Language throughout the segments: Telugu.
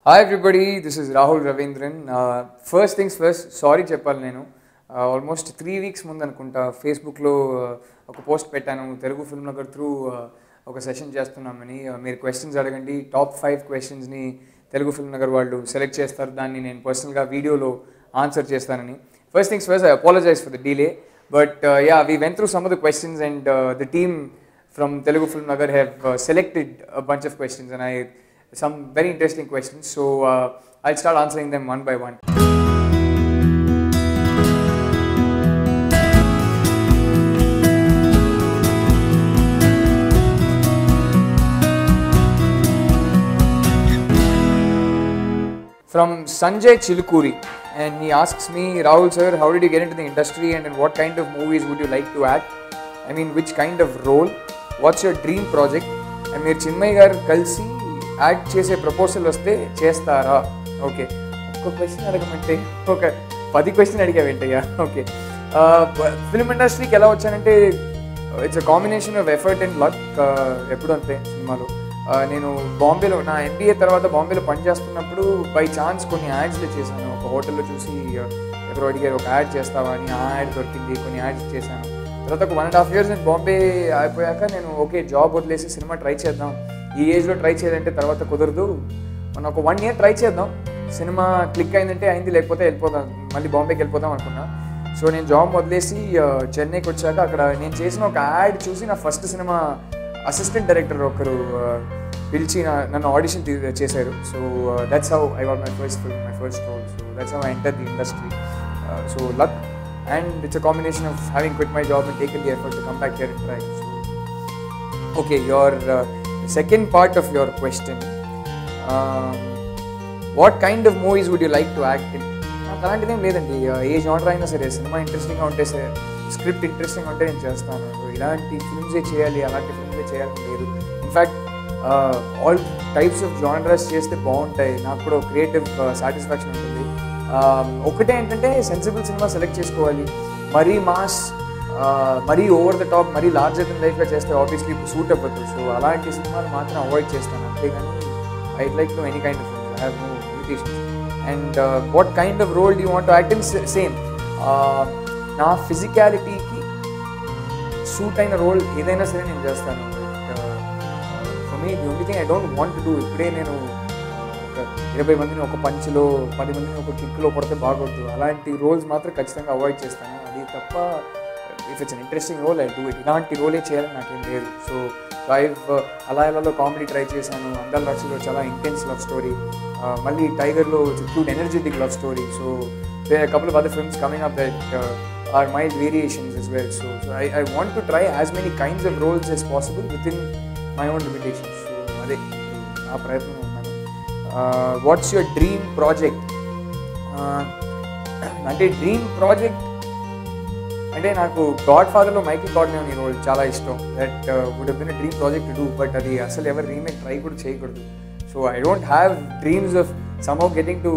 Hi everybody, this is Rahul Ravindran. First things first, sorry చెప్పాలి నేను ఆల్మోస్ట్ 3 వీక్స్ ముందు అనుకుంటా ఫేస్బుక్లో ఒక పోస్ట్ పెట్టాను తెలుగు ఫిల్మ్ నగర్ త్రూ ఒక సెషన్ చేస్తున్నామని. మీరు క్వశ్చన్స్ అడగండి, టాప్ 5 క్వశ్చన్స్ని తెలుగు ఫిల్మ్ నగర్ వాళ్ళు సెలెక్ట్ చేస్తారు, దాన్ని నేను పర్సనల్గా వీడియోలో ఆన్సర్ చేస్తానని. First things first, I apologize for the delay, but yeah we went through some of the questions and the team from Telugu Film Nagar have selected a bunch of questions and some very interesting questions, so I'll start answering them one by one. From Sanjay Chilukuri, and he asks me, Rahul sir, how did you get into the industry and in what kind of movies would you like to act? I mean, which kind of role? What's your dream project? And మీరు చిన్మయ్య గారు కలిసి యాక్ట్ చేసే ప్రపోజల్ వస్తే చేస్తారా? ఓకే, ఒక క్వశ్చన్ అడగమంటే ఒక 10 క్వశ్చన్ అడిగావేంటయ్యా? ఓకే, ఫిల్మ్ ఇండస్ట్రీకి ఎలా వచ్చానంటే it's a combination of effort and luck. ఎప్పుడు అంతే సినిమాలో. నేను బాంబేలో నా MBA తర్వాత బాంబేలో పనిచేస్తున్నప్పుడు బై ఛాన్స్ కొన్ని యాడ్స్లో చేశాను. ఒక హోటల్లో చూసి ఎవరో అడిగారు ఒక యాడ్ చేస్తావా అని, ఆ యాడ్ దొరికింది, కొన్ని యాడ్స్ చేశాను. తర్వాత ఒక 1.5 years నేను బాంబే అయిపోయాక నేను ఓకే జాబ్ వదిలేసి సినిమా ట్రై చేద్దాం, ఈ ఏజ్లో ట్రై చేయాలంటే తర్వాత కుదరదు, మనం ఒక 1 year ట్రై చేద్దాం, సినిమా క్లిక్ అయిందంటే అయింది, లేకపోతే వెళ్ళిపోదాం, మళ్ళీ బాంబేకి వెళ్ళిపోదాం అనుకున్నా. సో నేను జాబ్ వదిలేసి చెన్నైకి వచ్చాక అక్కడ నేను చేసిన ఒక యాడ్ చూసి నా ఫస్ట్ సినిమా అసిస్టెంట్ డైరెక్టర్ ఒకరు పిలిచి నన్ను ఆడిషన్ చేశారు. So that's how I got my first film, my first role. So that's how I enter the industry. So luck, and it's a combination of having quit my job and taken the effort to come back here and try. So, okay, your second part of your question, what kind of movies would you like to act in? అలాంటిదేం లేదండి, ఏ జానర్ అయినా సరే, సినిమా ఇంట్రెస్టింగ్గా ఉంటే సరే, స్క్రిప్ట్ ఇంట్రెస్టింగ్గా ఉంటే నేను చేస్తాను. ఇలాంటి ఫిల్మ్సే చేయాలి, అలాంటి ఫిల్మ్సే చేయాలని లేదు. In fact all types of genres చేస్తే బాగుంటాయి, నాకు కూడా క్రియేటివ్ సాటిస్ఫాక్షన్ ఉంటుంది. ఒకటే ఏంటంటే సెన్సిబుల్ సినిమా సెలెక్ట్ చేసుకోవాలి. మరీ మాస్, మరీ ఓవర్ ద టాప్, మరీ లార్జర్ దెన్ లైఫ్గా చేస్తే ఆబ్వియస్లీ సూట్ అవ్వద్దు. సో అలాంటి సినిమాలు మాత్రం అవాయిడ్ చేస్తాను, అంతేగాని I like to any kind of film, I have no limitations. And what kind of role do you want to act in? Same, నా ఫిజికాలిటీకి సూట్ అయిన రోల్ ఏదైనా సరే నేను చేస్తాను. For me the only thing I don't want to do, ఇప్పుడే నేను 20 మందిని ఒక పంచ్లో, 10 మందిని ఒక కిక్లో పడితే బాగొద్దు, అలాంటి రోల్స్ మాత్రం ఖచ్చితంగా అవాయిడ్ చేస్తాను. అది తప్ప if it's an interesting role I do it. ఇలాంటి రోలే చేయాలని నాకేం లేదు. సో అలా కామెడీ ట్రై చేశాను, అందరి లక్ష్యంలో చాలా ఇంటెన్స్ లవ్ స్టోరీ, మళ్ళీ టైగర్లో cute energetic love story. So there are couple of other films coming up that are mild variations as well. So I want to try as many kinds of roles as possible within my own limitations. So అదే నా ప్రయత్నం. What's your dream project? అంటే డ్రీమ్ ప్రాజెక్ట్ అంటే నాకు గాడ్ ఫాదర్లో మైకిల్ కార్నియోనీ రోల్ చాలా ఇష్టం. That would have been a dream project to do, but అది అసలు ఎవరు రీమేక్ ట్రై కూడా చేయకూడదు. So I don't have dreams of somehow getting to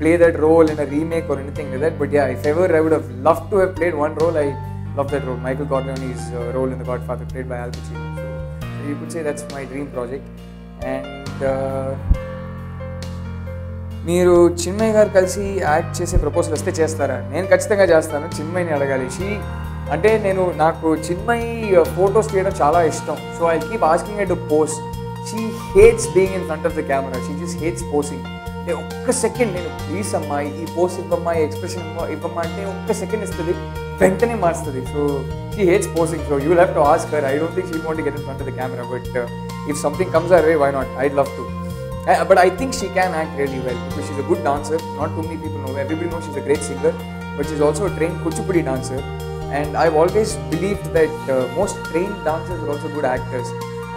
play that role in a remake or anything like that, but yeah, if ever I would have loved to have played one role, I love that role, Michael Corleone's role in The Godfather, played by Al Pacino. So you could say that's my dream project. And మీరు చిన్మయ్య గారు కలిసి యాక్ట్ చేసే ప్రపోజల్ వస్తే చేస్తారా? నేను ఖచ్చితంగా చేస్తాను. చిన్మయ్యని అడగాలి. అంటే నాకు చిన్మయ్య ఫొటోస్ తీయడం చాలా ఇష్టం. So I keep asking her to post. She hates being in front of the camera, she just hates posing. అంటే ఒక్క సెకండ్ నేను ప్లీజ్ అమ్మా ఈ పోస్ట్ ఇవ్వమ్మా, ఈ ఎక్స్ప్రెషన్ ఇవ్వమ్మా అంటే ఒక్క సెకండ్ ఇస్తుంది, వెంటనే మారుస్తుంది. So she hates posing. So you will have to ask her. I don't think she want to get in front of the camera, but if something comes our way, why not? I'd love to. But I think she can act really well because she's a good dancer. Not too many people know. Everybody knows she's a great singer, but she's also a trained kuchipudi dancer. And I've always believed that most trained dancers are also good actors.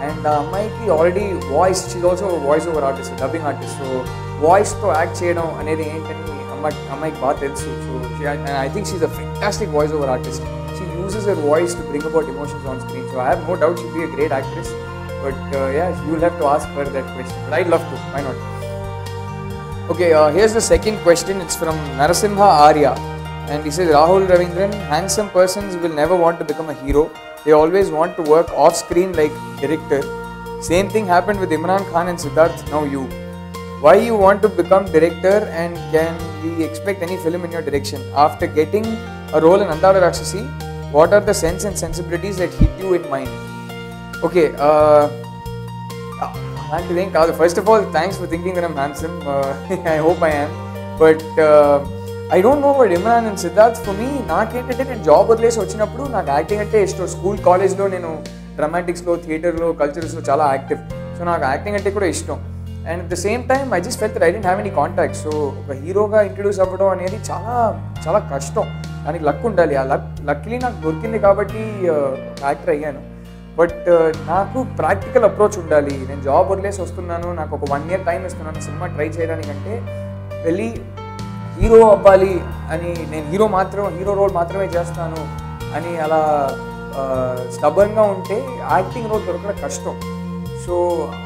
And Ammaiki already voice. She's also a voice-over artist, a dubbing artist. So voice to act cheyadam anedi entani Ammaiki baga telusu. So and I think she's a fantastic voice-over artist. She uses her voice to bring about emotions on screen. So I have no doubt she'll be a great actress. But yeah, you will have to ask her that question. But I'd love to. Why not? Okay, here's the second question. It's from Narasimha Arya. And he says, Rahul Ravindran, handsome persons will never want to become a hero. They always want to work off screen like director. Same thing happened with Imran Khan and Siddharth. Now you. why you want to become director and can we expect any film in your direction? After getting a role in Andala Rakshasi, what are the sense and sensibilities that hit you in mind? Okay, అలాంటిదేం కాదు. First of all thanks for thinking that I'm handsome. I hope I am. But I don't know about Imran and Siddharth. For me నాకేంటంటే నేను జాబ్ వదిలేసి వచ్చినప్పుడు నాకు యాక్టింగ్ అంటే ఇష్టం. స్కూల్ కాలేజ్లో నేను డ్రామాటిక్స్లో, థియేటర్లో, కల్చరల్స్లో చాలా యాక్టివ్. సో నాకు యాక్టింగ్ అంటే కూడా ఇష్టం. And at the same time I just felt that I don't have any contacts. So ఒక హీరోగా ఇంట్రడ్యూస్ అవ్వడం అనేది చాలా చాలా కష్టం. దానికి లక్ ఉండాలి. ఆ లక్లీ నాకు దొరికింది కాబట్టి యాక్టర్ అయ్యాను. బట్ నాకు ప్రాక్టికల్ అప్రోచ్ ఉండాలి. నేను జాబ్ వదిలేసి వస్తున్నాను, నాకు ఒక 1 year టైం ఇస్తున్నాను సినిమా ట్రై చేయడానికంటే, వెళ్ళి హీరో అవ్వాలి అని, నేను హీరో రోల్ మాత్రమే చేస్తాను అని అలా స్టబర్న్గా ఉంటే యాక్టింగ్ రోల్ దొరకడం కష్టం. సో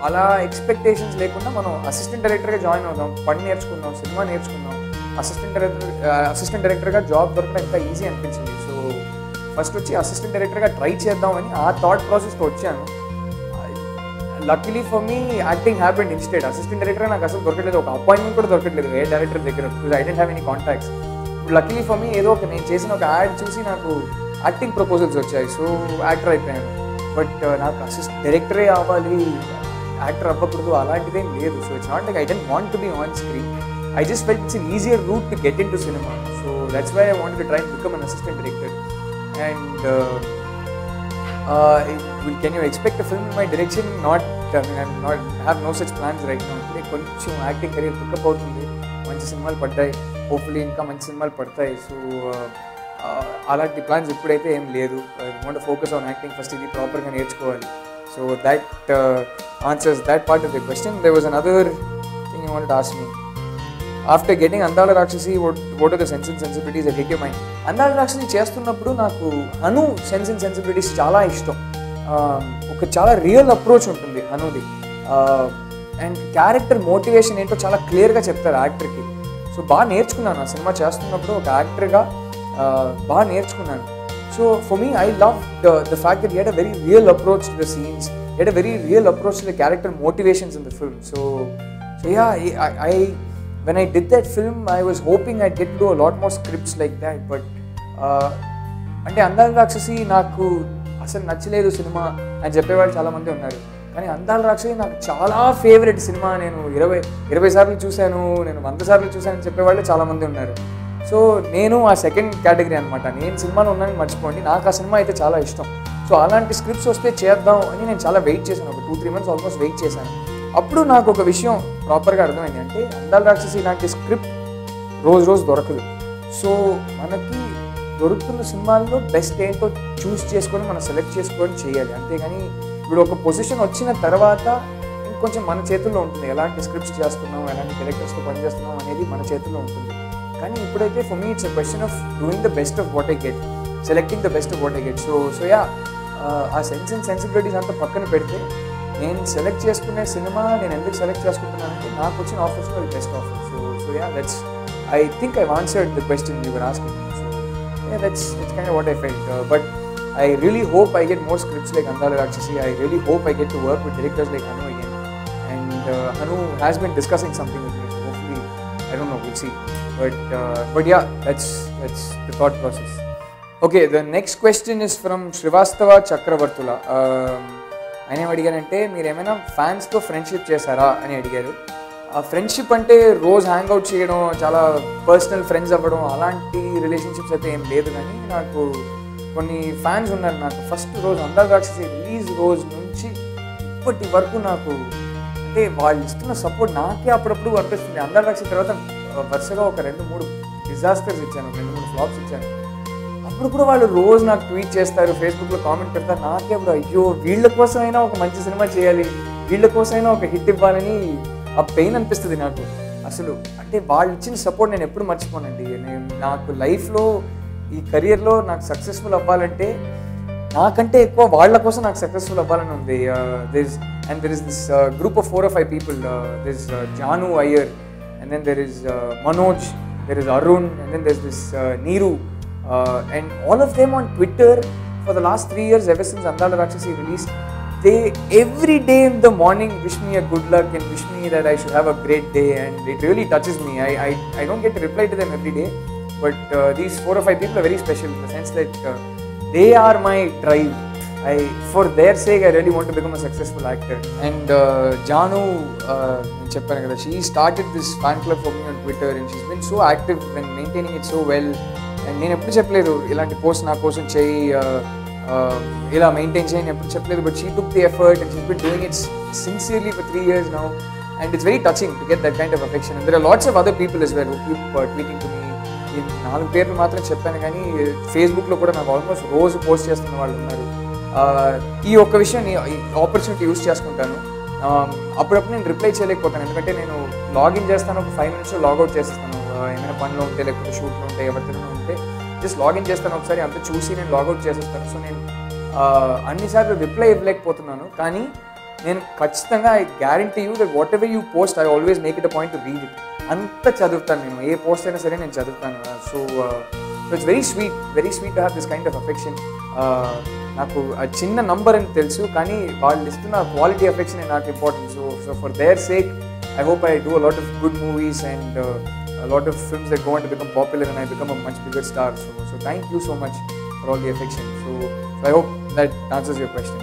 అలా ఎక్స్పెక్టేషన్స్ లేకుండా మనం అసిస్టెంట్ డైరెక్టర్గా జాయిన్ అవుదాం, పని నేర్చుకుందాం, సినిమా నేర్చుకుందాం. అసిస్టెంట్ డైరెక్టర్గా జాబ్ దొరకడం ఎంత ఈజీ అనిపించింది. సో ఫస్ట్ వచ్చి అసిస్టెంట్ డైరెక్టర్గా ట్రై చేద్దామని ఆ థాట్ ప్రాసెస్తో వచ్చాను. Luckily for me acting happened instead. Assistant director నాకు అసలు దొరకలేదు, ఒక అపాయింట్మెంట్ కూడా దొరకట్లేదు ఏ డైరెక్టర్ దగ్గర, because I don't have any contacts. ఇప్పుడు లక్కీలీ ఫర్ మీ ఏదో ఒక నేను చేసిన ఒక యాడ్ చూసి నాకు యాక్టింగ్ ప్రపోజల్స్ వచ్చాయి. సో యాక్టర్ అయిపోయాను. బట్ నాకు డైరెక్టరే అవ్వాలి, యాక్టర్ అవ్వకూడదు అలాంటిదేం లేదు. So it's not like I don't want to be on screen. I just felt it's an easier route to get into cinema. So that's why I wanted to try and become an assistant director. And can you expect a film in my direction? Not, I have no such plans right now. Today koncham acting career pick up avutundi, manchi cinemalu paddayi, hopefully inka manchi cinemalu padtayi. So అలాంటి ప్లాన్స్ ఇప్పుడైతే ఏం లేదు. I want to focus on acting first, ఇది ప్రాపర్గా నేర్చుకోవాలి. So that answers that part of the question. There was another thing you wanted to ask me. After getting Andala Rakshasi, what are the sense and sensibilities that hit your mind? Andala Rakshasi చేస్తున్నప్పుడు నాకు అను సెన్స్ అండ్ సెన్సిబిలిటీస్ చాలా ఇష్టం. ఒక చాలా రియల్ అప్రోచ్ ఉంటుంది అనుది. అండ్ క్యారెక్టర్ మోటివేషన్ ఏంటో చాలా క్లియర్గా చెప్తారు యాక్టర్కి. సో బాగా నేర్చుకున్నాను ఆ సినిమా చేస్తున్నప్పుడు, ఒక యాక్టర్గా బాగా నేర్చుకున్నాను. So for me I love the fact that he had a very real approach to the scenes, he had a very real approach to the character motivations in the film. So yeah, when I did that film, I was hoping I'd get to do a lot more scripts like that. But అంటే అందాల రాక్షసి నాకు అసలు నచ్చలేదు సినిమా అని చెప్పేవాళ్ళు చాలామంది ఉన్నారు. కానీ అందాల రాక్షసి నాకు చాలా ఫేవరెట్ సినిమా, నేను 20 సార్లు చూశాను, నేను 100 సార్లు చూశానని చెప్పేవాళ్ళు చాలామంది ఉన్నారు. సో నేను ఆ సెకండ్ కేటగిరీ అనమాట. నేను సినిమాలో ఉన్నానని మర్చిపోండి, నాకు ఆ సినిమా అయితే చాలా ఇష్టం. సో అలాంటి స్క్రిప్ట్స్ వస్తే చేద్దాం అని నేను చాలా వెయిట్ చేశాను, ఒక 2-3 months ఆల్మోస్ట్ వెయిట్ చేశాను. అప్పుడు నాకు ఒక విషయం ప్రాపర్గా అర్థమైంది. అంటే అందాల రాక్షసి ఇలాంటి స్క్రిప్ట్ రోజు దొరకదు. సో మనకి దొరుకుతున్న సినిమాల్లో బెస్ట్ ఏంటో చూస్ చేసుకొని మనం సెలెక్ట్ చేసుకొని చేయాలి. అంతేగాని ఇప్పుడు ఒక పొజిషన్ వచ్చిన తర్వాత ఇంకొంచెం మన చేతుల్లో ఉంటుంది, ఎలాంటి స్క్రిప్ట్స్ చేస్తున్నాం, ఎలాంటి డైరెక్టర్స్తో పనిచేస్తున్నాం అనేది మన చేతుల్లో ఉంటుంది. కానీ ఇప్పుడైతే for me it's a question of doing the best of what I get, selecting the best of what I get. So yeah, ఆ సెన్స్ అండ్ సెన్సిబిలిటీస్ అంతా పక్కన పెడితే నేను సెలెక్ట్ చేసుకునే సినిమా నేను ఎందుకు సెలెక్ట్ చేసుకుంటున్నానంటే నాకు వచ్చిన ఆఫర్స్లో అది best offer. So yeah, that's I think I answered the question you were asking. So yeah, that's kind of what I felt. But I really hope I get more scripts like Andala Rakshasi. I really hope I get to work with directors like Hanu again. And Hanu has been discussing something with me. So hopefully, I don't know, we'll see. But yeah, that's the thought process. Okay, the next question is from Shrivastava Chakravartula. ఆయన అడిగారంటే మీరు ఏమైనా ఫ్యాన్స్తో ఫ్రెండ్షిప్ చేశారా అని అడిగారు. ఫ్రెండ్షిప్ అంటే రోజు హ్యాంగ్ అవుట్ చేయడం, చాలా పర్సనల్ ఫ్రెండ్స్ అవ్వడం, అలాంటి రిలేషన్షిప్స్ అయితే ఏం లేదు. కానీ నాకు కొన్ని ఫ్యాన్స్ ఉన్నారు. నాకు ఫస్ట్ రోజు అందాల రాక్షసి రిలీజ్ రోజు నుంచి ఇప్పటి వరకు నాకు అంటే వాళ్ళు ఇస్తున్న సపోర్ట్ నాకే అప్పుడప్పుడు అనిపిస్తుంది. అందాల రాక్షసి తర్వాత వరుసగా ఒక 2-3 డిజాస్టర్స్ ఇచ్చాను, 2-3 ఫ్లాప్స్ ఇచ్చాను. అప్పుడు కూడా వాళ్ళు రోజు నాకు ట్వీట్ చేస్తారు, ఫేస్బుక్లో కామెంట్ పెడతారు. నాకే అప్పుడు అయ్యో వీళ్ళ కోసమైనా ఒక మంచి సినిమా చేయాలి, వీళ్ళ కోసమైనా ఒక హిట్ ఇవ్వాలని ఆ పెయిన్ అనిపిస్తుంది నాకు అసలు. అంటే వాళ్ళు ఇచ్చిన సపోర్ట్ నేను ఎప్పుడు మర్చిపోనండి. నాకు లైఫ్లో ఈ కెరియర్లో నాకు సక్సెస్ఫుల్ అవ్వాలంటే నాకంటే ఎక్కువ వాళ్ళ కోసం నాకు సక్సెస్ఫుల్ అవ్వాలని ఉంది. there is this group of 4 or 5 people. There is Janu Iyer, and then there is Manoj, there is Arun, and then there's this Neeru. And all of them on Twitter for the last 3 years, ever since Andala Rakshasi released, they every day in the morning wish me a good luck and wish me that I should have a great day, and it really touches me. I don't get to reply to them every day, but these 4 or 5 people are very special in the sense that they are my drive. For their sake, I really want to become a successful actor. And Janu, cheppanu kada, she started this fan club for me on Twitter, and she's been so active and maintaining it so well. And నేను ఎప్పుడు చెప్పలేదు ఇలాంటి పోస్ట్ నా కోసం చేయి, ఇలా మెయింటైన్ చేయని ఎప్పుడు చెప్పలేదు, but she took the effort and she's been doing it sincerely for 3 years now, and it's very touching to get that kind of affection. And there are lots of other people as well who keep tweeting to me. ఈ 4 పేర్లు మాత్రం చెప్పాను, కానీ ఫేస్బుక్లో కూడా నాకు ఆల్మోస్ట్ రోజు పోస్ట్ చేస్తున్న వాళ్ళు ఉన్నారు. ఈ ఒక్క విషయాన్ని ఆపర్చునిటీ యూస్ చేసుకుంటాను. అప్పుడప్పుడు నేను రిప్లై చేయలేకపోతాను, ఎందుకంటే నేను లాగిన్ చేస్తాను, ఒక 5 minutes లాగౌట్ చేస్తాను. ఏమైనా పనిలో ఉంటే లేకపోతే షూట్లో ఉంటే ఎవరితో ఉంటే జస్ట్ లాగిన్ చేస్తాను, ఒకసారి అంతా చూసి నేను లాగౌట్ చేసేస్తాను. సో నేను అన్నిసార్లు రిప్లై ఇవ్వలేకపోతున్నాను, కానీ నేను ఖచ్చితంగా I guarantee you that what ever you post I always make it a point to read it. అంత చదువుతాను నేను, ఏ పోస్ట్ అయినా సరే నేను చదువుతాను. So it's very sweet to have this kind of affection. నాకు ఆ చిన్న నంబర్ అని తెలుసు, కానీ వాళ్ళు ఇస్తున్న క్వాలిటీ అఫెక్షన్ నాకు important. So for their sake I hope I do a lot of good movies and a lot of films that go on to become popular and I become a much bigger star. So thank you so much for all the affection. So I hope that answers your question.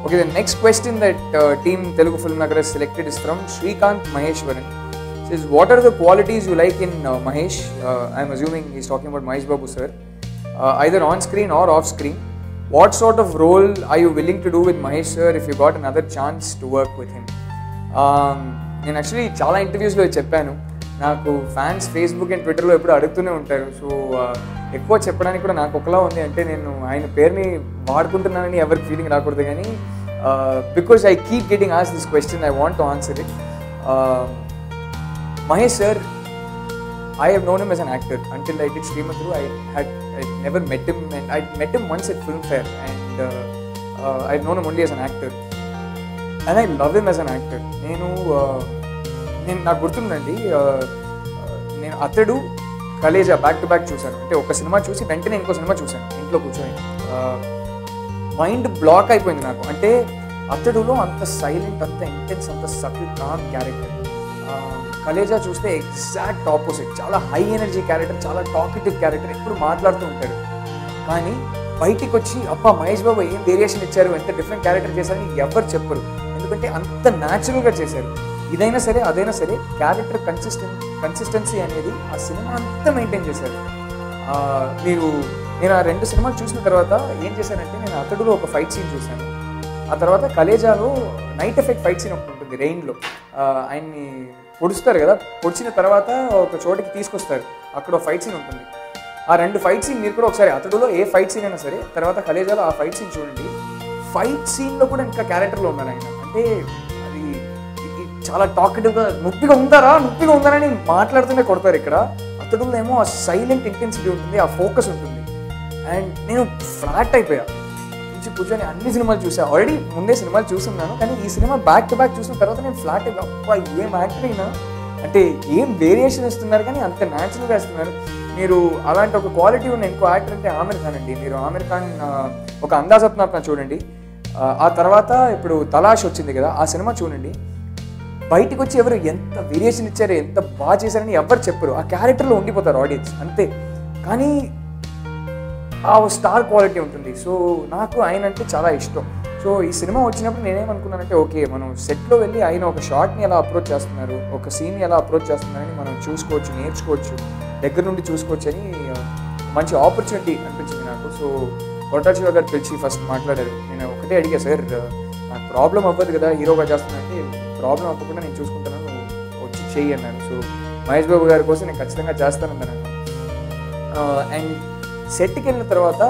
Okay, the next question that team Telugu Film Nagar has selected is from Srikanth Maheshwaran. It says, what are the qualities you like in Mahesh? I'm assuming he's talking about Mahesh Babu sir. Either on screen or off screen. What sort of role are you willing to do with Mahesh sir if you got another chance to work with him? నేను యాక్చువల్లీ చాలా ఇంటర్వ్యూస్లో చెప్పాను, నాకు ఫ్యాన్స్ ఫేస్బుక్ అండ్ ట్విట్టర్లో ఎప్పుడు అడుగుతూనే ఉంటారు. సో ఎక్కువ చెప్పడానికి కూడా నాకు ఒకలా ఉంది, అంటే నేను ఆయన పేరుని వాడుకుంటున్నానని ఎవరికి ఫీలింగ్ రాకూడదు, కానీ because I keep getting asked this question, I want to answer it. Mahesh sir, I have known him as an actor until I did Srimathu. I never met him, and I met him once at Filmfare, and I've known him only as an actor, and I love him as an actor. నేను నాకు గుర్తుందండి, నేను అతడు కలేజా బ్యాక్ టు బ్యాక్ చూశాను. అంటే ఒక సినిమా చూసి వెంటనే ఇంకో సినిమా చూశాను ఇంట్లో కూర్చొని. మైండ్ బ్లాక్ అయిపోయింది నాకు. అంటే అతడులో అంత సైలెంట్, అంత ఇంటెన్స్, అంత సటిల్ కామ్ క్యారెక్టర్. కలేజా చూస్తే ఎగ్జాక్ట్ ఆపోజిట్, చాలా హై ఎనర్జీ క్యారెక్టర్, చాలా టాకిటివ్ క్యారెక్టర్, ఎప్పుడు మాట్లాడుతూ ఉంటాడు. కానీ బయటికి వచ్చి అబ్బా మహేష్ బాబు ఏం వేరియేషన్ ఇచ్చారు, ఎంత డిఫరెంట్ క్యారెక్టర్ చేశారని ఎవరు చెప్పరు, ఎందుకంటే అంత న్యాచురల్గా చేశారు. ఇదైనా సరే అదైనా సరే క్యారెక్టర్ కన్సిస్టెన్సీ అనేది ఆ సినిమా అంతా మెయింటైన్ చేశారు. నేను ఆ 2 సినిమాలు చూసిన తర్వాత ఏం చేశానంటే, నేను అతడులో ఒక ఫైట్ సీన్ చూశాను, ఆ తర్వాత కలేజాలో నైట్ ఎఫెక్ట్ ఫైట్ సీన్ ఒకటి ఉంటుంది రెయిన్లో. ఆయన్ని పొడుస్తారు కదా, పొడిచిన తర్వాత ఒక చోటికి తీసుకొస్తారు, అక్కడ ఒక ఫైట్ సీన్ ఉంటుంది. ఆ 2 ఫైట్ సీన్ మీరు కూడా ఒకసారి, అతడులో ఏ ఫైట్ సీన్ అయినా సరే తర్వాత కలేజాలో ఆ ఫైట్ సీన్ చూడండి. ఫైట్ సీన్లో కూడా ఇంకా క్యారెక్టర్లో ఉన్నాను ఆయన. అంటే అది చాలా టాకిటివ్గా నొప్పిగా ఉందారా అని మాట్లాడుతూనే కొడతారు. ఇక్కడ అతడులో ఏమో ఆ సైలెంట్ ఇంటెన్సిటీ ఉంటుంది, ఆ ఫోకస్ ఉంటుంది. అండ్ నేను ఫ్లాట్ అయిపోయా, నుంచి కూర్చొని అన్ని సినిమాలు చూసా. ఆల్రెడీ ముందే సినిమాలు చూస్తున్నాను, కానీ ఈ సినిమా బ్యాక్ టు బ్యాక్ చూసిన తర్వాత నేను ఫ్లాట్ అయిపోయా. అబ్బా ఏం యాక్టర్ అయినా, అంటే ఏం వేరియేషన్ ఇస్తున్నారు, కానీ అంత న్యాచురల్గా ఇస్తున్నారు. మీరు అలాంటి ఒక క్వాలిటీ ఉన్న ఇంకో యాక్టర్ అంటే ఆమిర్ ఖాన్ అండి. మీరు ఆమిర్ ఖాన్ ఒక అందాజ్ అప్నా అప్నా చూడండి, ఆ తర్వాత ఇప్పుడు తలాష్ వచ్చింది కదా, ఆ సినిమా చూడండి. బయటికి వచ్చి ఎవరు ఎంత వేరియేషన్ ఇచ్చారు, ఎంత బాగా చేశారని ఎవరు చెప్పరు, ఆ క్యారెక్టర్లో ఉండిపోతారు ఆడియన్స్ అంతే. కానీ ఆ స్టార్ క్వాలిటీ ఉంటుంది. సో నాకు ఆయన అంటే చాలా ఇష్టం. సో ఈ సినిమా వచ్చినప్పుడు నేనేమనుకున్నానంటే, ఓకే మనం సెట్లో వెళ్ళి ఆయన ఒక షాట్ని ఎలా అప్రోచ్ చేస్తున్నారు, ఒక సీన్ని ఎలా అప్రోచ్ చేస్తున్నారని మనం చూసుకోవచ్చు, నేర్చుకోవచ్చు, దగ్గర నుండి చూసుకోవచ్చు అని మంచి ఆపర్చునిటీ అనిపించింది నాకు. సో కొట్టాశివ గారు పిలిచి ఫస్ట్ మాట్లాడారు. నేను ఒకటే అడిగా, సార్ నాకు ప్రాబ్లం అవ్వదు కదా హీరోగా చేస్తున్నానంటే, ప్రాబ్లం అవ్వకుండా నేను చూసుకుంటాను, నువ్వు వచ్చి చెయ్యి అన్నాను. సో మహేష్ బాబు గారి కోసం నేను ఖచ్చితంగా చేస్తానన్నాను. అండ్ సెట్కి వెళ్ళిన తర్వాత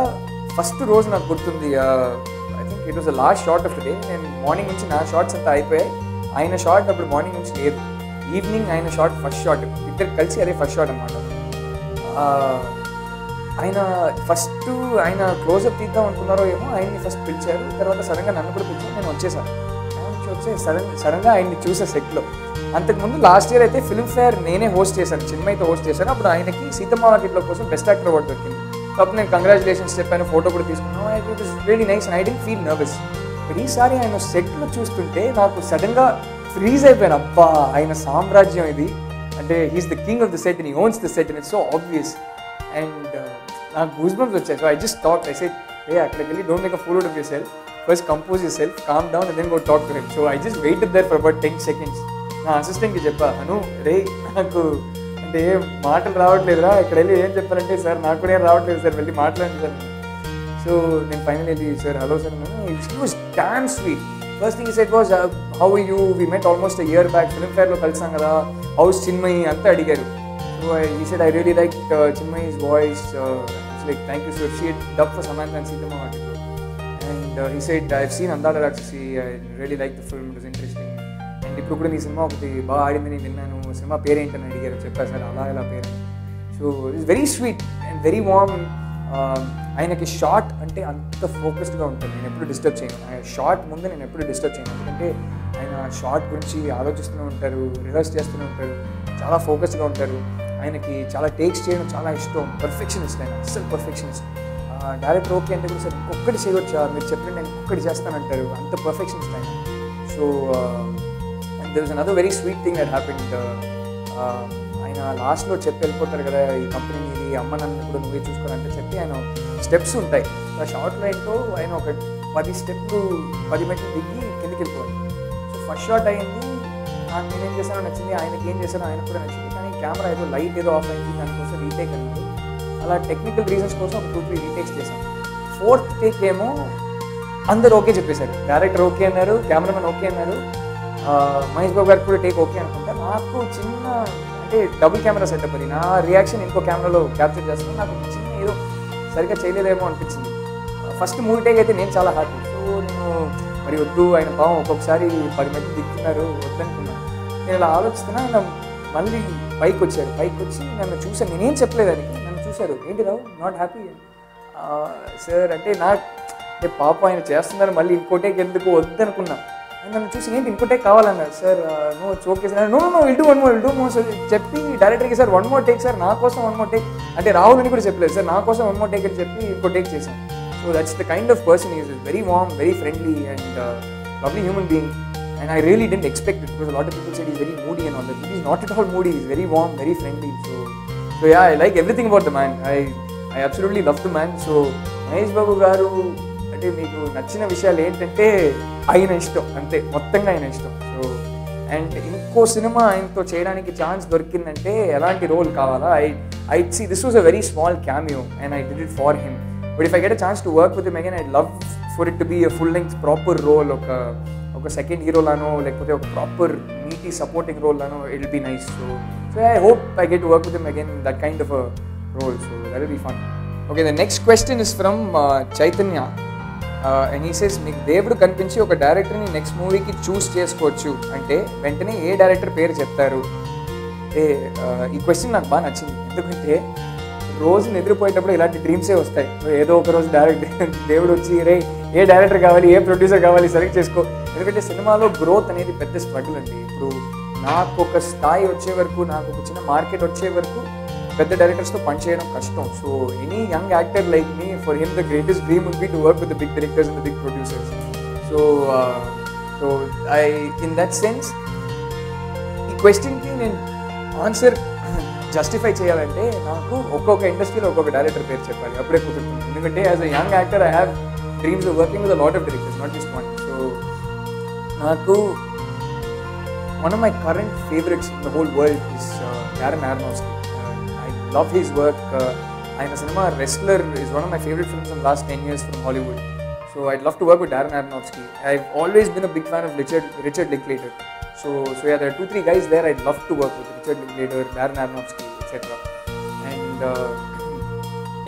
ఫస్ట్ రోజు నాకు గుర్తుంది, I think it was the last shot of the day. నేను మార్నింగ్ నుంచి నా షార్ట్స్ అంతా అయిపోయాయి, ఆయన షాట్ అప్పుడు మార్నింగ్ నుంచి లేదు. ఈవినింగ్ ఆయన షాట్ ఫస్ట్ షాట్, ఇద్దరు కలిసి అదే ఫస్ట్ షాట్ అనమాట. ఆయన క్లోజప్ తీద్దాం అనుకున్నారో ఏమో, ఆయన్ని ఫస్ట్ పిలిచారు, తర్వాత సడన్గా నన్ను కూడా పిలిచారు. నేను వచ్చేసాను. సడన్గా ఆయన్ని చూసే సెట్లో. అంతకుముందు లాస్ట్ ఇయర్ అయితే ఫిల్మ్ఫేర్ నేనే హోస్ట్ చేశాను, చిన్మయ్తో హోస్ట్ చేశాను. అప్పుడు ఆయనకి సీతమ్మ వాకిట్లో కోసం బెస్ట్ యాక్టర్ అవార్డు దొరికింది. అప్పుడు నేను కంగ్రాచులేషన్స్ చెప్పాను, ఫోటో కూడా తీసుకున్నాను. It was really nice and I didn't feel nervous. ప్రతిసారి ఆయన సెట్లో చూస్తుంటే నాకు సడన్గా ఫ్రీజ్ అయిపోయాను. అబ్బా, ఆయన సామ్రాజ్యం ఇది, అంటే he's the king of the set and he owns the set and it's so obvious. And నాకు గూస్ బంప్స్ వచ్చాయి. So I just talk, I said అక్కడికి వెళ్ళి don't make a fool out of yourself, first compose yourself, calm down and then go talk to him. So I just waited there for about 10 seconds. నా అసిస్టెంట్కి చెప్పా, అను రే నాకు అంటే మాటలు రావట్లేదురా, ఇక్కడ వెళ్ళి ఏం చెప్పారంటే సార్ నాకు కూడా ఏం రావట్లేదు సార్, వెళ్ళి మాట్లాడండి సార్. సో నేను ఫైనల్ వెళ్ళి sir hello sir, he was damn sweet. First thing he said was how are you, we met almost a year back, ఫిల్మ్ ఫేర్లో కలిసాం కదా, హౌస్ చిన్మయి అంతా అడిగారు. So he said I really liked Chinmayi's voice, it's like thank you sir, she had dubbed for Samantha and Seethamma article, and he said I've seen Andala Rakshasi, I really liked the film, it was interesting, and ఇప్పుడు కూడా నీ సినిమా ఒకటి బాగా ఆడిందని విన్నాను, సినిమా పేరేంటని అడిగారు. చెప్పారు సార్ అలా ఎలా పేరు. So it's very sweet and very warm. ఆయనకి షార్ట్ అంటే అంత ఫోకస్డ్గా ఉంటుంది, నేను ఎప్పుడు డిస్టర్బ్ చేయను. ఆయన షార్ట్ ముందు నేను ఎప్పుడు డిస్టర్బ్ చేయను, ఎందుకంటే ఆయన షార్ట్ గురించి ఆలోచిస్తూనే ఉంటారు, రిహర్స్ చేస్తూనే ఉంటారు, చాలా ఫోకస్డ్గా ఉంటారు. ఆయనకి చాలా టేక్స్ చేయడం చాలా ఇష్టం, పర్ఫెక్షనిస్ట్ ఆయన, అస్సలు పర్ఫెక్షనిస్ట్. డైరెక్టర్ ఓకే అంటే కూడా సార్ ఇంకొకటి చేయవచ్చా, మీరు చెప్పండి నేను ఇంకొకటి చేస్తానంటారు, అంత పర్ఫెక్షనిస్ట్ ఆయన. So there was another very sweet thing that happened. ఆయన లాస్ట్లో చెప్పి వెళ్ళిపోతారు కదా, ఈ కంపెనీ ఇది అమ్మ నన్ను కూడా నువ్వే చూసుకోవాలంటే చెప్పి ఆయన స్టెప్స్ ఉంటాయి. ఆ షార్ట్ లైన్తో ఆయన ఒక 10 steps 10 మెట్లు దిగి కిందికి వెళ్ళిపోవాలి. సో ఫస్ట్ షాట్ అయింది, నాకు నేనేం చేశానో నచ్చింది, ఆయనకి ఏం చేశానో ఆయనకు కూడా నచ్చింది, కానీ కెమెరా ఏదో లైట్ ఏదో ఆఫ్ అయింది, దానికోసం రీటేక్ అన్నారు. అలా టెక్నికల్ రీజన్స్ కోసం ఒక 2-3 రీటేక్స్ చేశాను. 4th టేక్ ఏమో అందరు ఓకే చెప్పేశారు, డైరెక్టర్ ఓకే అన్నారు, కెమెరామెన్ ఓకే అన్నారు, మహేష్ బాబు గారికి కూడా టేక్ ఓకే అనుకుంటా. నాకు చిన్న అంటే డబుల్ కెమెరా సెటప్ అది, నా రియాక్షన్ ఇంకో కెమెరాలో క్యాప్చర్ చేస్తున్నాను, నాకు చిన్న ఏదో సరిగ్గా చేయలేదేమో అనిపించింది. ఫస్ట్ 3 టేక్ అయితే నేను చాలా హ్యాపీ. సో నేను మరి వద్దు, ఆయన పావం ఒక్కొక్కసారి 10 మెట్లు దిక్కున్నారు వద్దనుకున్నాను. నేను ఇలా ఆలోచిస్తున్నా, ఆయన మళ్ళీ పైకి వచ్చారు, పైకి వచ్చి నన్ను చూశాను, నేనేం చెప్పలేదానికి, నన్ను చూశారు, ఏంటి రావు నాట్ హ్యాపీ సార్ అంటే పాప ఆయన చేస్తున్నారు, మళ్ళీ ఇంకోటేకి ఎందుకు వద్దనుకున్నా. నన్ను చూసి ఏంటి ఇంకోటే కావాలన్నారు. Sir no it's okay sir, no will do one more sir చెప్పి డైరెక్టర్కి సార్ 1 more టేక్ సార్, నా కోసం 1 more టేక్ అంటే రాహుల్ అని కూడా చెప్పలేదు సార్, నా కోసం 1 more టేక్ అని చెప్పి ఇంకో టేక్ చేశాను. So that's the kind of person is very warm, very friendly and lovely human being. And I really didn't expect it because lot of people said is very moody and all that. Is not at all moody, is very warm, very friendly. So yeah, I like everything about the man. I absolutely love the man. So Mahesh Babu గారు అంటే మీకు నచ్చిన విషయాలు ఏంటంటే ఆయన ఇష్టం, అంతే, మొత్తంగా ఆయన ఇష్టం. సో అండ్ ఇంకో సినిమా ఆయనతో చేయడానికి ఛాన్స్ దొరికిందంటే ఎలాంటి రోల్ కావాలా, I see this was a very small cameo and I did it for him. But if I get a chance to work with him again, I love for it to be a full length proper role, ఒక సెకండ్ హీరోలానో లేకపోతే ఒక ప్రాపర్ నీటీ సపోర్టింగ్ రోల్లానో it will be nice. So I hope I get to work with him again in that kind of a role. So that will be fun. Okay, the next question is from Chaitanya. And he says, మీకు దేవుడు కనిపించి ఒక డైరెక్టర్ని నెక్స్ట్ మూవీకి చూస్ చేసుకోవచ్చు అంటే వెంటనే ఏ డైరెక్టర్ పేరు చెప్తారు? ఈ క్వశ్చన్ నాకు బాగా నచ్చింది, ఎందుకంటే రోజు నిద్రపోయేటప్పుడు ఇలాంటి డ్రీమ్సే వస్తాయి. ఏదో ఒక రోజు దేవుడు వచ్చి రే ఏ డైరెక్టర్ కావాలి, ఏ ప్రొడ్యూసర్ కావాలి సెలెక్ట్ చేసుకో. ఎందుకంటే సినిమాలో గ్రోత్ అనేది పెద్ద స్ట్రగుల్ అండి. ఇప్పుడు నాకు ఒక స్థాయి వచ్చే వరకు, నాకు ఒక చిన్న మార్కెట్ వచ్చే వరకు పెద్ద డైరెక్టర్స్తో పనిచేయడం కష్టం. So any young actor like me, for him the greatest dream would be to work with the big directors and the big producers. So I in that sense ఈ క్వశ్చన్కి నేను ఆన్సర్ జస్టిఫై చేయాలంటే నాకు ఒక్కొక్క ఇండస్ట్రీలో ఒక్కొక్క డైరెక్టర్ పేరు చెప్పాలి, అప్పుడే కుదురుతుంది. ఎందుకంటే as a young actor I have dreams of working with a lot of directors, not just one. So నాకు one of my current favourites in the whole world is Darren Aronofsky. Love his work. Ayana cinema Wrestler is one of my favorite films in the last 10 years from Hollywood. So I'd love to work with Darren Aronofsky. I've always been a big fan of Richard Linklater. So yeah, there are 2-3 guys there I'd love to work with: Richard Linklater, Darren Aronofsky, etc. And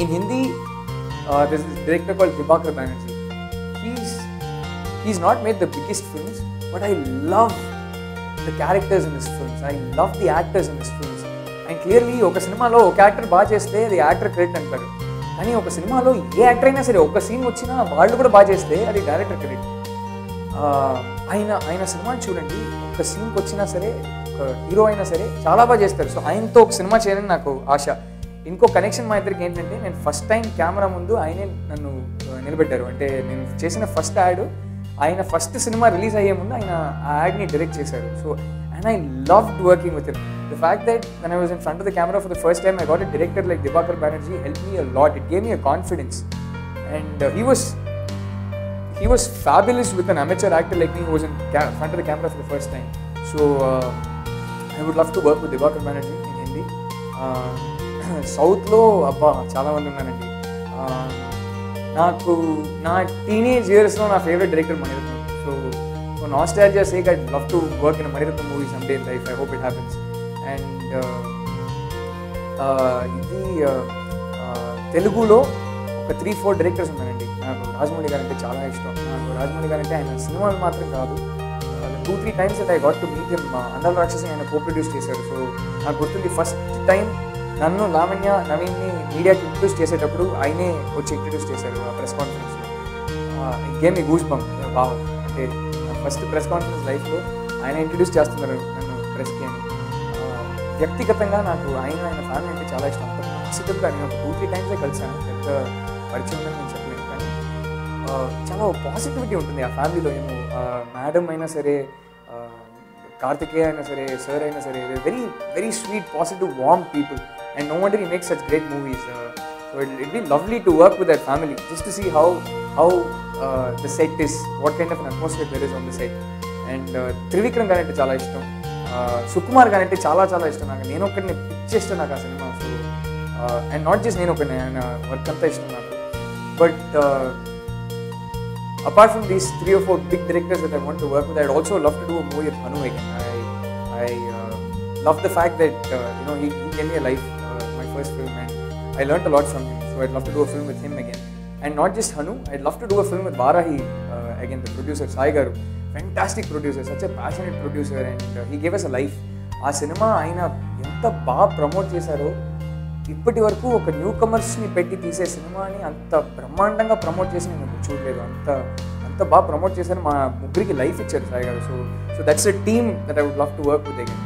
in Hindi, there's this director called Dibakar Banerjee. He's not made the biggest films, but I love the characters in his films. I love the actors in his films. And clearly ఒక సినిమాలో ఒక యాక్టర్ బాగా చేస్తే అది యాక్టర్ క్రెడిట్ అంటారు, కానీ ఒక సినిమాలో ఏ యాక్టర్ అయినా సరే ఒక సీన్ వచ్చినా వాళ్ళు కూడా బాగా చేస్తే అది డైరెక్టర్ క్రెడిట్. ఆయన సినిమాని చూడండి, ఒక సీన్కి వచ్చినా సరే ఒక హీరో అయినా సరే చాలా బాగా చేస్తారు. సో ఆయనతో ఒక సినిమా చేయాలని నాకు ఆశ. ఇంకో కనెక్షన్ మా ఇద్దరికి ఏంటంటే, నేను ఫస్ట్ టైం కెమెరా ముందు ఆయనే నన్ను నిలబెట్టారు. అంటే నేను చేసిన ఫస్ట్ యాడ్ ఆయన ఫస్ట్ సినిమా రిలీజ్ అయ్యే ముందు ఆయన ఆ యాడ్ని డైరెక్ట్ చేశారు. So and I loved working with him. The fact that when I was in front of the camera for the first time, I got a director like Dibakar Banerjee helped me a lot. It gave me a confidence, and he was fabulous with an amateur actor like me who was in front of the camera for the first time. So I would love to work with Dibakar Banerjee in Hindi. South lo abba chaala mandi unnanandi. Naaku na teenage years lo na favorite director Maniratnam. So for nostalgia sake, I'd love to work in a Maniratnam movie someday in life. I hope it happens. And ఇది తెలుగులో ఒక 3-4 డైరెక్టర్స్ ఉన్నారండి. నాకు రాజమౌళి గారు అంటే చాలా ఇష్టం. నాకు రాజమౌళి గారు అంటే ఆయన సినిమాలు మాత్రం కాదు, 2-3 times that I got to meet him. అందాల రాక్షసి ఆయన కో-ప్రొడ్యూస్ చేశారు. సో నాకు గుర్తుంది ఫస్ట్ టైం నన్ను లావణ్య నవీన్ని మీడియాకి ఇంట్రడ్యూస్ చేసేటప్పుడు ఆయనే వచ్చి ఇంట్రడ్యూస్ చేశారు ఆ ప్రెస్ కాన్ఫరెన్స్లో. గేమ్ మీ గూస్ బంప్ బావ్ అంటే ఫస్ట్ ప్రెస్ కాన్ఫరెన్స్ లైఫ్లో ఆయన ఇంట్రడ్యూస్ చేస్తున్నారు నన్ను ప్రెస్కి అని. వ్యక్తిగతంగా నాకు ఆయన ఫ్యామిలీ అంటే చాలా ఇష్టం. అంత పాజిటివ్గా నేను ఒక 2-3 times కలిసాను. పెద్ద పరిచయం ఉందని నేను చెప్పలేను, కానీ చాలా పాజిటివిటీ ఉంటుంది ఆ ఫ్యామిలీలో. ఏమో మేడం అయినా సరే, కార్తికేయ అయినా సరే, సార్ అయినా సరే, very very sweet, positive, warm people. And no wonder he makes such great movies. So it be lovely to work with that family, just to see how the set is, what kind of an atmosphere there is on the set. And Trivikram garu అంటే చాలా ఇష్టం. సుకుమార్ గారు అంటే చాలా చాలా ఇష్టం నాకు. నేను ఒకటి పిచ్చేస్తాను నాకు ఆ cinema. So and not just నేను ఒకటి, ఆయన వర్క్ అంతా ఇష్టం నాకు. But apart from these 3 or 4 big directors that I want to work with, I'd also love to do a movie with Hanu again. I love the fact that he gave me a life, my first film, and I learnt a lot from him. So I'd love to do a film with him again. And not just Hanu, I'd love to do a film with Varahi again, the producer Sai Garu. Fantastic producer, such a passionate producer, and he gave us a life. ఆ సినిమా ఆయన ఎంత బాగా ప్రమోట్ చేశారో, ఇప్పటి వరకు ఒక న్యూ కమర్స్ని పెట్టి తీసే సినిమాని అంత బ్రహ్మాండంగా ప్రమోట్ చేసి నేను చూడలేదు. అంత బాగా ప్రమోట్ చేశారు. మా ముగ్గురికి లైఫ్ ఇచ్చారు Sai garu. So that's a team that I would love to work with again.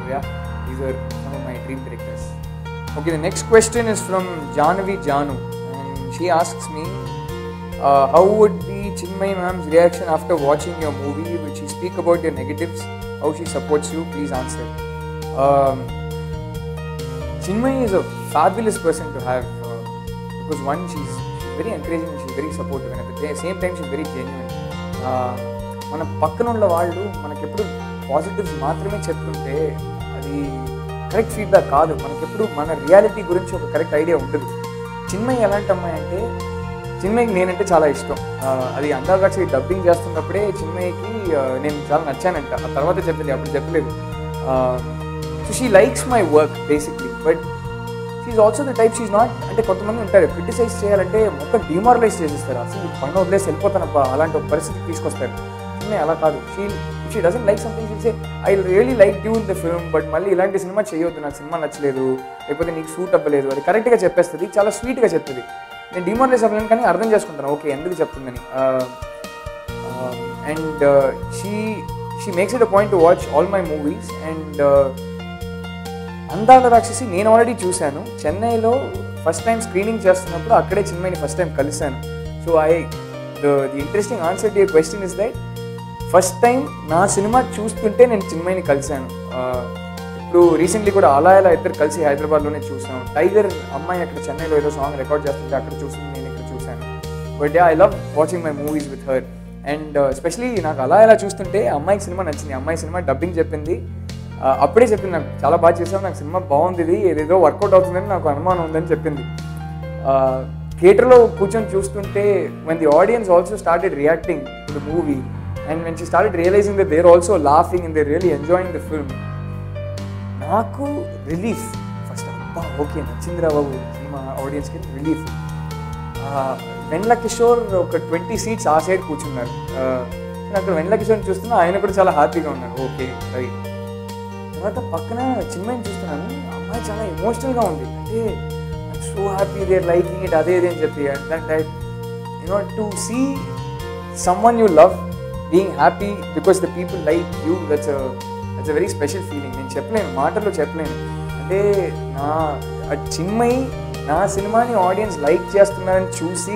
So yeah, these are some of my dream directors. Okay, the next question is from Jahnavi Janu, and she asks me how would be Chinmay ma'am's reaction after watching your movie? Will she speak about your negatives? How she supports you? Please answer. Chinmay is a fabulous person to have, because one, she's very encouraging and she's very supportive, and at the same time she's very genuine. మన పక్కన ఉన్న వాళ్ళు మనకెప్పుడు పాజిటివ్స్ మాత్రమే చెప్తుంటే అది కరెక్ట్ ఫీడ్బ్యాక్ కాదు. మనకెప్పుడు మన రియాలిటీ గురించి ఒక కరెక్ట్ ఐడియా ఉండదు. చిన్మయి ఎలాంటి అమ్మాయి అంటే, చిన్మయికి నేనంటే చాలా ఇష్టం. అది అందాల రాక్షసి డబ్బింగ్ చేస్తున్నప్పుడే చిన్మయికి నేను చాలా నచ్చానంట. ఆ తర్వాత చెప్పింది, అప్పుడు చెప్పలేదు. So she likes my work basically, but she's also the type, she's not, అంటే కొంతమంది ఉంటారు క్రిటిసైజ్ చేయాలంటే మొత్తం డిమారలైజ్ చేసేస్తారు, అసలు పైన వదిలేసి వెళ్ళిపోతానబ్బా అలాంటి ఒక పరిస్థితి తీసుకొస్తారు. చిన్మయి అలా కాదు. She doesn't like something, she say I really like you in the film, but మళ్ళీ ఇలాంటి సినిమా చేయొద్దు, నాకు సినిమా నచ్చలేదు, లేకపోతే నీకు సూట్ అవ్వలేదు, అది కరెక్ట్గా చెప్పేస్తుంది, చాలా స్వీట్గా చెప్తుంది. నేను డిమారలైజ్ అవ్వలేను, కానీ అర్థం చేసుకుంటాను ఓకే ఎందుకు చెప్తుందని. And she makes it a point to watch all my movies. And Andala Rakshasi నేను ఆల్రెడీ చూశాను. చెన్నైలో ఫస్ట్ టైం స్క్రీనింగ్ చేస్తున్నప్పుడు అక్కడే చిన్మయిని ఫస్ట్ టైం కలిశాను. So the interesting answer to your question is that first time నా సినిమా చూస్తుంటే నేను చిన్మయిని కలిశాను. ఇప్పుడు రీసెంట్లీ కూడా అలా ఇద్దరు కలిసి హైదరాబాద్లోనే చూసాను. టైగర్ అమ్మాయి అక్కడ చెన్నైలో ఏదో సాంగ్ రికార్డ్ చేస్తుంటే అక్కడ చూస్తుంది, నేను ఇక్కడ చూశాను. But I love watching my movies with her. And especially నాకు అలా చూస్తుంటే అమ్మాయికి సినిమా నచ్చింది. అమ్మాయి సినిమా డబ్బింగ్ చెప్పింది, అప్పుడే చెప్పింది నాకు చాలా బాగా చేసావు, నాకు సినిమా బాగుంది, ఇది ఏదేదో వర్కౌట్ అవుతుందని నాకు అనుమానం ఉందని చెప్పింది. థియేటర్లో కూర్చొని చూస్తుంటే when the audience also started reacting to the movie and when she started realizing that they're also laughing and they're really enjoying the film, నాకు రిలీఫ్ ఫస్ట్. అబ్బా ఓకే నచ్చిందిరా బాబు సినిమా, ఆడియన్స్కి రిలీఫ్. వెన్నెల కిషోర్ ఒక 20 seats ఆ సైడ్ కూర్చున్నారు. నాకు వెన్నెల కిషోర్ని చూస్తున్నా, ఆయన కూడా చాలా హ్యాపీగా ఉన్నారు. Okay right. తర్వాత పక్కన చిన్మయిని చూస్తున్నాను, అమ్మాయి చాలా ఎమోషనల్గా ఉంది. అంటే so happy, they are liking it, అదే అని చెప్పి. That to see someone you love being happy because the people like you, that's a very special feeling. నేను చెప్పలేను, మాటల్లో చెప్పలేను. అంటే చిన్మయి నా సినిమాని ఆడియన్స్ లైక్ చేస్తున్నారని చూసి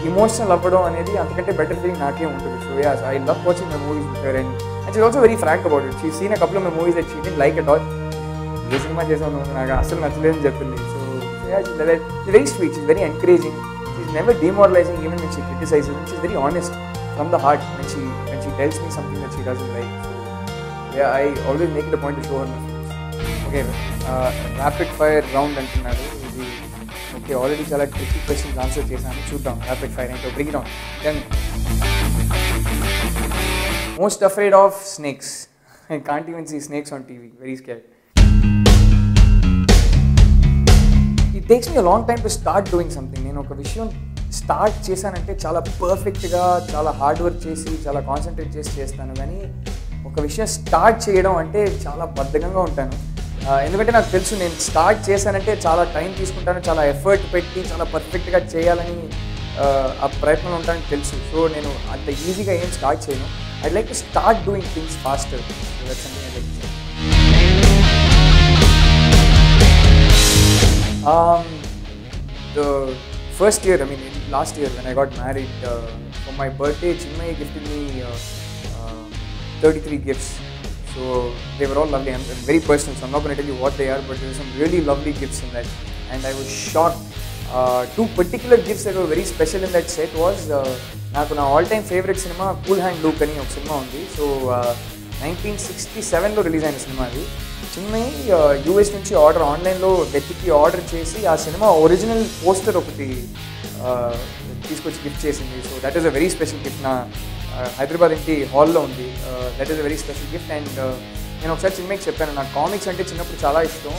ఇమోషనల్ అవ్వడం అనేది అంతకంటే బెటర్ ఫీలింగ్ నాకే ఉంటుంది. So as I love watching my movies with her and she also very frank about it. She seen a couple of my movies that she didn't like at all. ఏ సినిమా చేసావు నాకు అసలు నచ్చలేదని చెప్పింది. So very sweet, she very encouraging, she is never demoralising even when she criticises, she is very honest from the heart when she tells me something that she doesn't like. So yeah, I always make it a point to show her my films. Okay, rapid fire round అంటున్నారు. ఇది ఓకే, ఆల్రెడీ చాలా ట్రిక్కీ క్వశ్చన్స్ ఆన్సర్ చేశాను. చూద్దాం ర్యాపిడ్ ఫైర్ ఏంటో. Bring it on. Then most afraid of snakes. I can't even see snakes on TV. Very scared. It takes me a long time to start doing something. నేను ఒక విషయం స్టార్ట్ చేశానంటే చాలా పర్ఫెక్ట్గా, చాలా హార్డ్ వర్క్ చేసి, చాలా కాన్సన్ట్రేట్ చేసి చేస్తాను. కానీ ఒక విషయం స్టార్ట్ చేయడం అంటే చాలా బద్ధకంగా ఉంటాను. ఎందుకంటే నాకు తెలుసు నేను స్టార్ట్ చేశానంటే చాలా టైం తీసుకుంటాను, చాలా ఎఫర్ట్ పెట్టి చాలా పర్ఫెక్ట్గా చేయాలని ఆ ప్రయత్నంలో ఉంటానని తెలుసు. సో నేను అంత ఈజీగా ఏం స్టార్ట్ చేయను. I'd like to start doing things faster. That's something I like to say. The first year, I mean last year when I got married, for my birthday Chinmay gifted me 33 gifts. So they were all lovely. I'm very personal, so I'm not going to tell you what they are, but there were some really lovely gifts in that, and I was shocked. Two particular gifts that were very special in that set was నాకు నా all time favourite cinema cool hand Luke అని ఒక సినిమా ఉంది. సో 1967లో రిలీజ్ అయిన సినిమా అది. చిన్మయి యూఎస్ నుంచి ఆన్లైన్లో వెతికి ఆర్డర్ చేసి ఆ సినిమా ఒరిజినల్ పోస్టర్ ఒకటి తీసుకొచ్చి గిఫ్ట్ చేసింది. So that is a very special gift. నా హైదరాబాద్ ఇంటి హాల్లో ఉంది. That is a very special gift. And నేను ఒకసారి చిన్మయికి చెప్పాను, నాకు కామిక్స్ అంటే చిన్నప్పుడు చాలా ఇష్టం.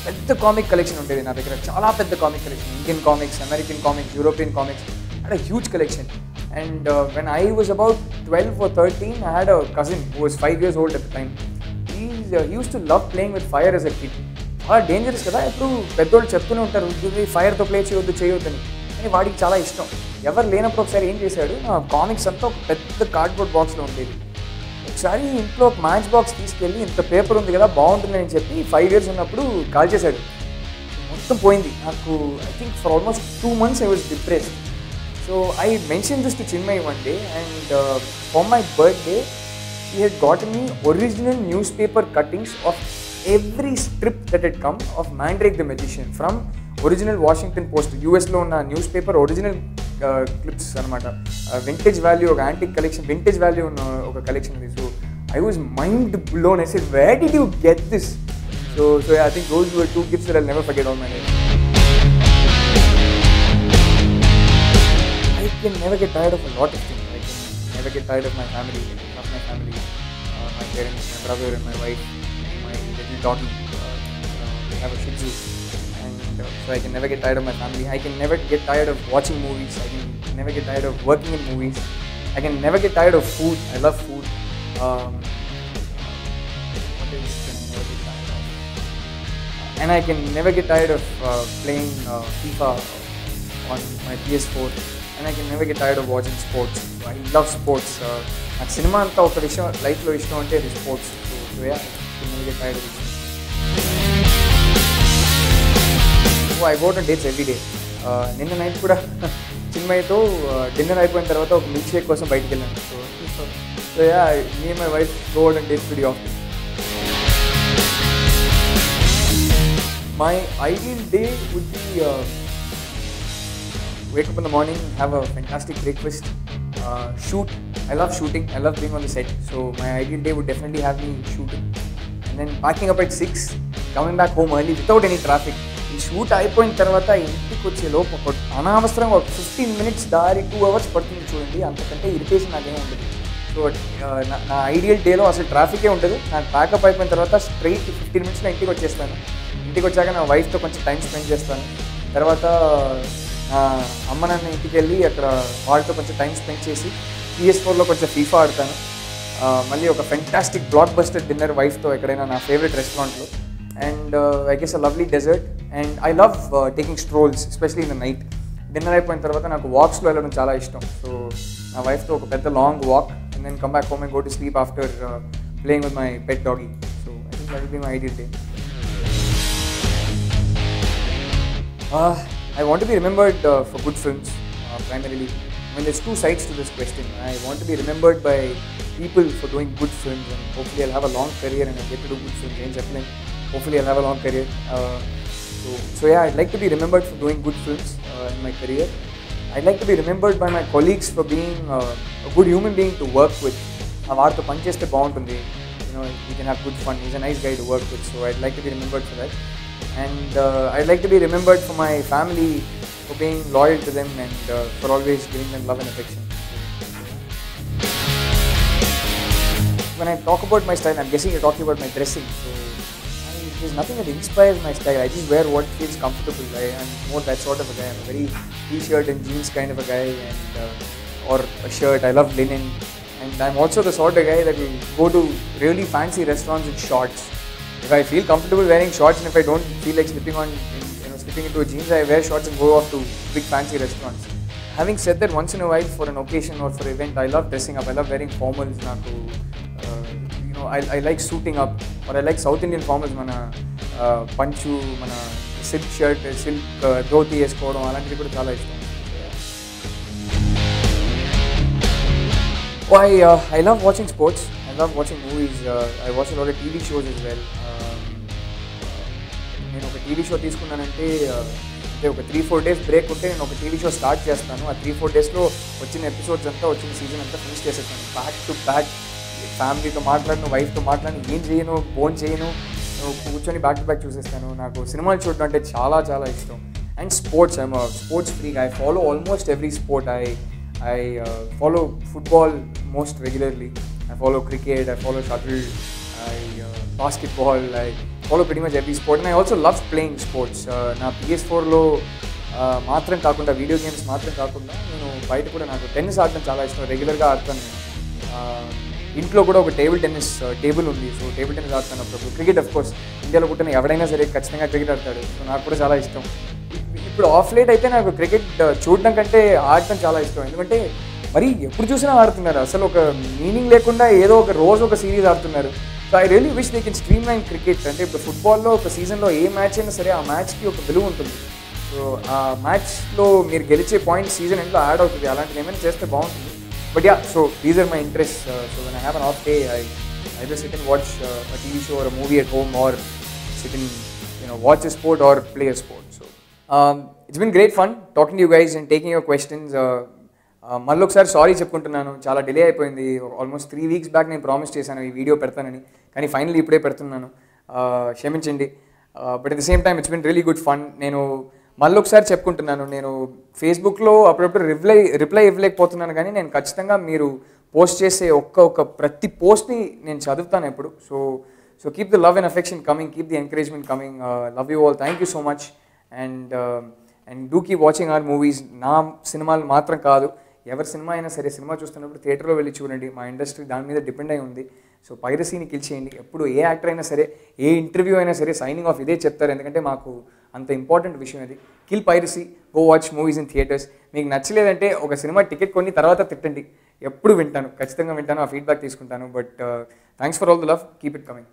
పెద్ద కామిక్ కలెక్షన్ ఉండేది నా దగ్గర, చాలా పెద్ద comic collection. Indian comics, American comics, European comics. I had a huge collection. And when I was about 12 or 13, I had a cousin who was 5 years old at the time. He used to love playing with fire as a kid. చాలా డేంజరస్ కదా, ఎప్పుడు పెద్దోళ్ళు చెప్తూనే ఉంటారు ఫైర్తో ప్లే చేయొద్దని. కానీ వాడికి చాలా ఇష్టం. ఎవరు లేనప్పుడు ఒకసారి ఏం చేశాడు, నా కామిక్స్ అంతా ఒక పెద్ద కార్డ్బోర్డ్ బాక్స్లో ఉండేది. ఒకసారి ఇంట్లో ఒక మ్యాచ్ బాక్స్ తీసుకెళ్ళి ఇంత పేపర్ ఉంది కదా బాగుంటుందని చెప్పి 5 years ఉన్నప్పుడు కాల్ చేశాడు. మొత్తం పోయింది నాకు. I think for almost 2 months I was depressed. So I mentioned this to Chinmay one day, and for my birthday he had gotten me original newspaper cuttings of every strip that had come of Mandrake the Magician from original Washington Post. US lo unna newspaper original clips anamata. Vintage value oka antique collection, vintage value unna oka collection idi. So I was mind blown. I said, where did you get this? So yeah, I think those were 2 gifts that I'll never forget all my life. I can never get tired of a lot of things. I can never get tired of my family. I love my family, my parents, my brother and my wife, my little doggy. We have a Shih Tzu, and so I can never get tired of my family. I can never get tired of watching movies. I can never get tired of working in movies. I can never get tired of food. I love food. What else can I never get tired of? And I can never get tired of playing FIFA on my PS4. And I can never get tired of watching sports. So I love sports. నాకు సినిమా అంతా ఒక విషయం లైఫ్లో ఇష్టం అంటే అది sports. So yeah, I can never get tired of it. So I go on dates every day. నిన్న నైట్ కూడా చిన్మయ్యతో డిన్నర్ అయిపోయిన తర్వాత ఒక మిల్క్ షేక్ కోసం బయటికి వెళ్ళాను. So yeah, me and my wife go on dates pretty often. My ideal day would be wake up in the morning, have a fantastic breakfast, shoot. I love shooting. I love being on the set. So my ideal day would definitely have me shooting. And then packing up at 6, coming back home early without any traffic. ఈ షూట్ అయిపోయిన తర్వాత ఇంటికి వచ్చే లోపు ఒక అనవసరంగా ఒక 15 minutes దారి 2 hours పడుతుంది చూడండి. అంతకంటే ఇరిటేషన్ నాకేం ఉండదు. సో నా ఐడియల్ డేలో అసలు ట్రాఫికే ఉండదు. నాకు ప్యాకప్ అయిపోయిన తర్వాత స్ట్రైట్ 15 minutesలో ఇంటికి వచ్చేస్తాను. ఇంటికి వచ్చాక నా వైఫ్తో కొంచెం టైం స్పెండ్ చేస్తాను. తర్వాత అమ్మ నాన్న ఇంటికి వెళ్ళి అక్కడ వాళ్ళతో కొంచెం టైం స్పెండ్ చేసి PS4లో కొంచెం FIFA ఆడతాను. మళ్ళీ ఒక ఫెంటాస్టిక్ బ్లాక్ బస్టర్ డిన్నర్ వైఫ్తో ఎక్కడైనా నా ఫేవరెట్ రెస్టారెంట్లో. And I guess a lovely dessert. And I love taking strolls, especially in the night. Dinner అయిపోయిన తర్వాత నాకు వాక్స్లో వెళ్ళడం చాలా ఇష్టం. సో నా వైఫ్తో ఒక పెద్ద long walk, and then come back home and go to sleep after playing with my pet doggy. So I think that will be my ideal day. I want to be remembered for good films. primarily. I mean, there's two sides to this question. I want to be remembered by people for doing good films, and hopefully I'll have a long career and I'll get to do good films. Hopefully I'll have a long career. So yeah, I'd like to be remembered for doing good films in my career. I'd like to be remembered by my colleagues for being a good human being to work with. వారితో పనిచేస్తే బాగుంటుంది. We can have good fun. He's a nice guy to work with, so I'd like to be remembered for that. And I'd like to be remembered for my family, for being loyal to them and for always giving them love and affection. When I talk about my style, I'm guessing you're talking about my dressing. So there's nothing that inspires my style. I just wear what feels comfortable. I'm more that sort of a guy. I'm a very t-shirt and jeans kind of a guy, and or a shirt. I love linen, and I'm also the sort of guy that will go to really fancy restaurants in shorts. If I feel comfortable wearing shorts, and if I don't feel like slipping into a jeans, I wear shorts and go off to big fancy restaurants. Having said that, once in a while for an occasion or for an event, I love dressing up. I love wearing formals. I like suiting up, or I like South Indian formals. Mana panchu, mana silk shirt, silk dhoti eskovam, alanti kuda chaala ishtam. I love watching sports. I love watching movies. I watch a lot of TV shows as well. నేను ఒక టీవీ షో తీసుకున్నానంటే అంటే ఒక 3-4 days బ్రేక్ ఉంటే నేను ఒక టీవీ షో స్టార్ట్ చేస్తాను. ఆ 3-4 daysలో వచ్చిన ఎపిసోడ్స్ అంతా వచ్చిన సీజన్ అంతా ఫినిష్ చేసేస్తాను. బ్యాక్ టు బ్యాక్ ఫ్యామిలీతో మాట్లాడను, వైఫ్తో మాట్లాడను, ఏం చేయను, ఫోన్ చేయను, కూర్చొని బ్యాక్ టు బ్యాక్ చూసేస్తాను. నాకు సినిమాలు చూడడం అంటే చాలా చాలా ఇష్టం. And sports, I'm sports freak. I follow almost every sport. I follow football most regularly. I follow cricket, I follow shuttle, basketball. I follow pretty much every sport, and I also love playing sports. Na PS4లో మాత్రం కాకుండా, వీడియో గేమ్స్ మాత్రం కాకుండా, నేను బయట కూడా నాకు టెన్నిస్ ఆడడం చాలా ఇష్టం. రెగ్యులర్గా ఆడతాను. ఇంట్లో కూడా ఒక టేబుల్ ఉంది, సో టేబుల్ టెన్నిస్ ఆడతాను అప్పుడప్పుడు. క్రికెట్ ఆఫ్ కోర్స్, ఇండియాలో పుట్టిన ఎవడైనా సరే ఖచ్చితంగా క్రికెట్ ఆడతాడు, సో నాకు కూడా చాలా ఇష్టం. ఇప్పుడు ఆఫ్ లేట్ అయితే నాకు క్రికెట్ చూడడం కంటే ఆడటం చాలా ఇష్టం. ఎందుకంటే మరి ఎప్పుడు చూసినా ఆడుతున్నారు, అసలు ఒక మీనింగ్ లేకుండా ఏదో ఒక రోజు ఒక సిరీస్ ఆడుతున్నారు. So I really wish they can stream line cricket. అంటే ఇప్పుడు ఫుట్బాల్లో ఒక సీజన్లో ఏ మ్యాచ్ అయినా సరే ఆ మ్యాచ్కి ఒక విలువ ఉంటుంది. సో ఆ మ్యాచ్లో మీరు గెలిచే పాయింట్ సీజన్ ఎండ్లో యాడ్ అవుతుంది. అలాంటివి ఏమైనా చేస్తే బాగుంటుంది. But yeah, so these are my interest. So when I have an off day, I just sit and watch a TV show or a movie at home, or sit and watch a sport or play a sport. So it's been great fun talking to you guys and taking your questions. మళ్ళీ ఒకసారి సారీ చెప్పుకుంటున్నాను, చాలా డిలే అయిపోయింది. ఆల్మోస్ట్ 3 weeks బ్యాక్ నేను ప్రామిస్ చేశాను ఈ వీడియో పెడతానని, కానీ ఫైనల్లీ ఇప్పుడే పెడుతున్నాను. క్షమించండి. But at the same time it's been really good fun. నేను మళ్ళీ ఒకసారి చెప్పుకుంటున్నాను, నేను ఫేస్బుక్లో అప్పుడప్పుడు రిప్లై ఇవ్వలేకపోతున్నాను, కానీ నేను ఖచ్చితంగా మీరు పోస్ట్ చేసే ప్రతి పోస్ట్ని నేను చదువుతాను ఎప్పుడు. So keep the love and affection coming, keep the encouragement coming. Love you all, thank you so much. And do keep watching our movies. నా సినిమాలు మాత్రం కాదు, ఎవరి సినిమా అయినా సరే, సినిమా చూస్తున్నప్పుడు థియేటర్లో వెళ్ళి చూడండి. మా ఇండస్ట్రీ దాని మీద డిపెండ్ అయి ఉంది. సో పైరసీని కిల్ చేయండి. ఎప్పుడు ఏ యాక్టర్ అయినా సరే, ఏ ఇంటర్వ్యూ అయినా సరే సైనింగ్ ఆఫ్ ఇదే చెప్తారు, ఎందుకంటే మాకు అంత ఇంపార్టెంట్ విషయం అది. Kill piracy, go watch movies in theatres. మీకు నచ్చలేదంటే ఒక సినిమా టికెట్ కొని తర్వాత తిట్టండి, ఎప్పుడు వింటాను, ఖచ్చితంగా వింటాను, ఆ ఫీడ్బ్యాక్ తీసుకుంటాను. But thanks for all the love, keep it coming.